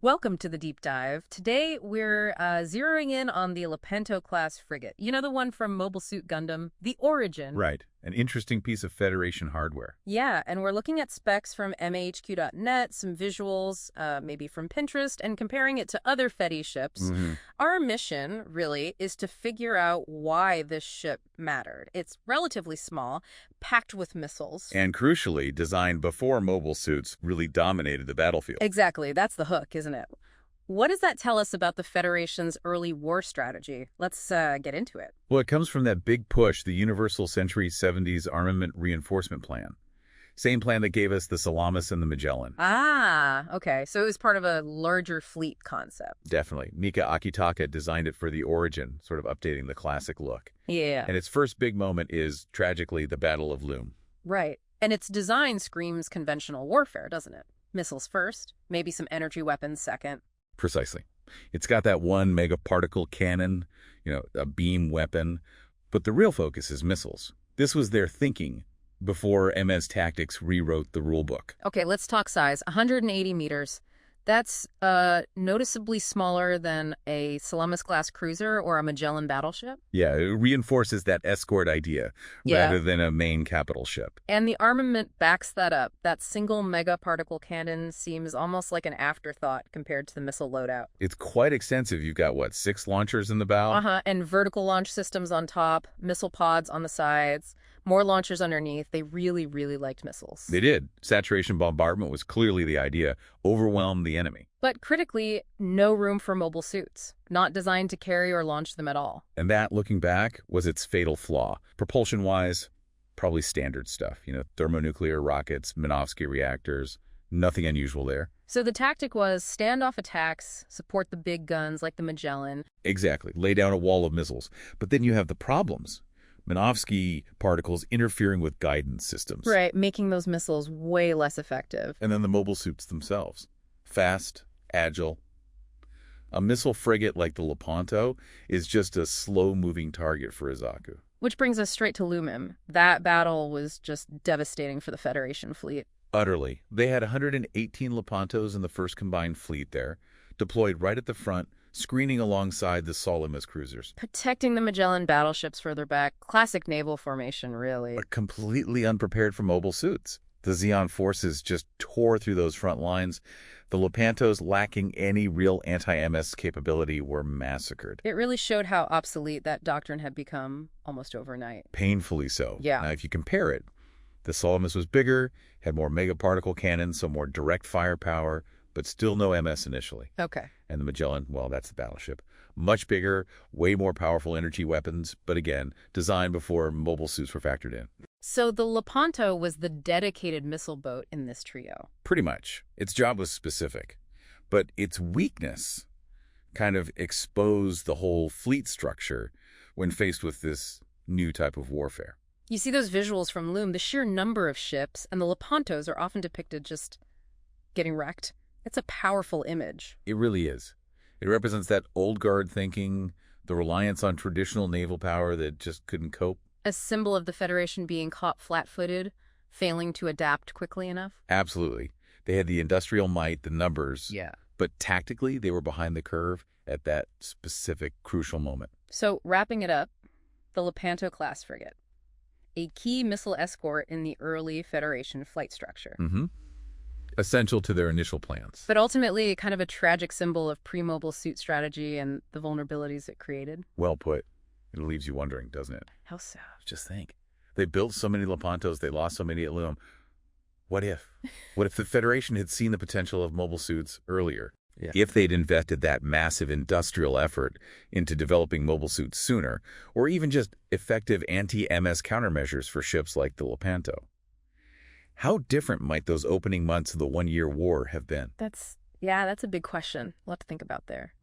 Welcome to the deep dive. Today we're zeroing in on the Lepanto-class frigate. You know, the one from Mobile Suit Gundam, the Origin. Right. An interesting piece of Federation hardware. Yeah, and we're looking at specs from mahq.net, some visuals, maybe from Pinterest, and comparing it to other Fedi ships. Our mission, really, is to figure out why this ship mattered. It's relatively small, packed with missiles. And crucially, designed before mobile suits really dominated the battlefield. Exactly. That's the hook, isn't it? What does that tell us about the Federation's early war strategy? Let's get into it. Well, it comes from that big push, the Universal Century 70s Armament Reinforcement Plan. Same plan that gave us the Salamis and the Magellan. Ah, okay. So it was part of a larger fleet concept. Definitely. Mika Akitaka designed it for the Origin, sort of updating the classic look. Yeah. And its first big moment is, tragically, the Battle of Loom. Right. And its design screams conventional warfare, doesn't it? Missiles first, maybe some energy weapons second. Precisely. It's got that one megaparticle cannon, a beam weapon, but the real focus is missiles. This was their thinking before MS Tactics rewrote the rulebook. Okay, let's talk size. 180 meters. That's noticeably smaller than a Salamis-class cruiser or a Magellan battleship. Yeah, it reinforces that escort idea rather than a main capital ship. And the armament backs that up. That single megaparticle cannon seems almost like an afterthought compared to the missile loadout. It's quite extensive. You've got, 6 launchers in the bow? And vertical launch systems on top, missile pods on the sides, more launchers underneath. They really, really liked missiles. They did. Saturation bombardment was clearly the idea. Overwhelm the enemy. But critically, no room for mobile suits. Not designed to carry or launch them at all. And that, looking back, was its fatal flaw. Propulsion-wise, probably standard stuff. Thermonuclear rockets, Minovsky reactors, nothing unusual there. So the tactic was standoff attacks, support the big guns like the Magellan. Exactly. Lay down a wall of missiles. But then you have the problems. Minovsky particles interfering with guidance systems. Right, making those missiles way less effective. And then the mobile suits themselves. Fast, agile. A missile frigate like the Lepanto is just a slow-moving target for Izaku. Which brings us straight to Lumim. That battle was just devastating for the Federation fleet. Utterly. They had 118 Lepantos in the first combined fleet there, deployed right at the front, screening alongside the Salamis cruisers. Protecting the Magellan battleships further back. Classic naval formation, really. But completely unprepared for mobile suits. The Zeon forces just tore through those front lines. The Lepantos, lacking any real anti-MS capability, were massacred. It really showed how obsolete that doctrine had become almost overnight. Painfully so. Yeah. Now, if you compare it, the Salamis was bigger, had more megaparticle cannons, so more direct firepower, but still no MS initially. Okay. And the Magellan, well, that's the battleship. Much bigger, way more powerful energy weapons, but again, designed before mobile suits were factored in. So the Lepanto was the dedicated missile boat in this trio. Pretty much. Its job was specific. But its weakness kind of exposed the whole fleet structure when faced with this new type of warfare. You see those visuals from Loom, the sheer number of ships, and the Lepantos are often depicted just getting wrecked. It's a powerful image. It really is. It represents that old guard thinking, the reliance on traditional naval power that just couldn't cope. A symbol of the Federation being caught flat-footed, failing to adapt quickly enough? Absolutely. They had the industrial might, the numbers. Yeah. But tactically, they were behind the curve at that specific crucial moment. So, wrapping it up, the Lepanto-class frigate. A key missile escort in the early Federation flight structure. Essential to their initial plans. But ultimately, kind of a tragic symbol of pre-mobile suit strategy and the vulnerabilities it created. Well put. It leaves you wondering, doesn't it? How so? Just think. They built so many Lepantos, they lost so many at Loom. What if? What if the Federation had seen the potential of mobile suits earlier? Yeah. If they'd invested that massive industrial effort into developing mobile suits sooner, or even just effective anti-MS countermeasures for ships like the Lepanto. How different might those opening months of the one-year war have been? That's a big question. A lot to think about there.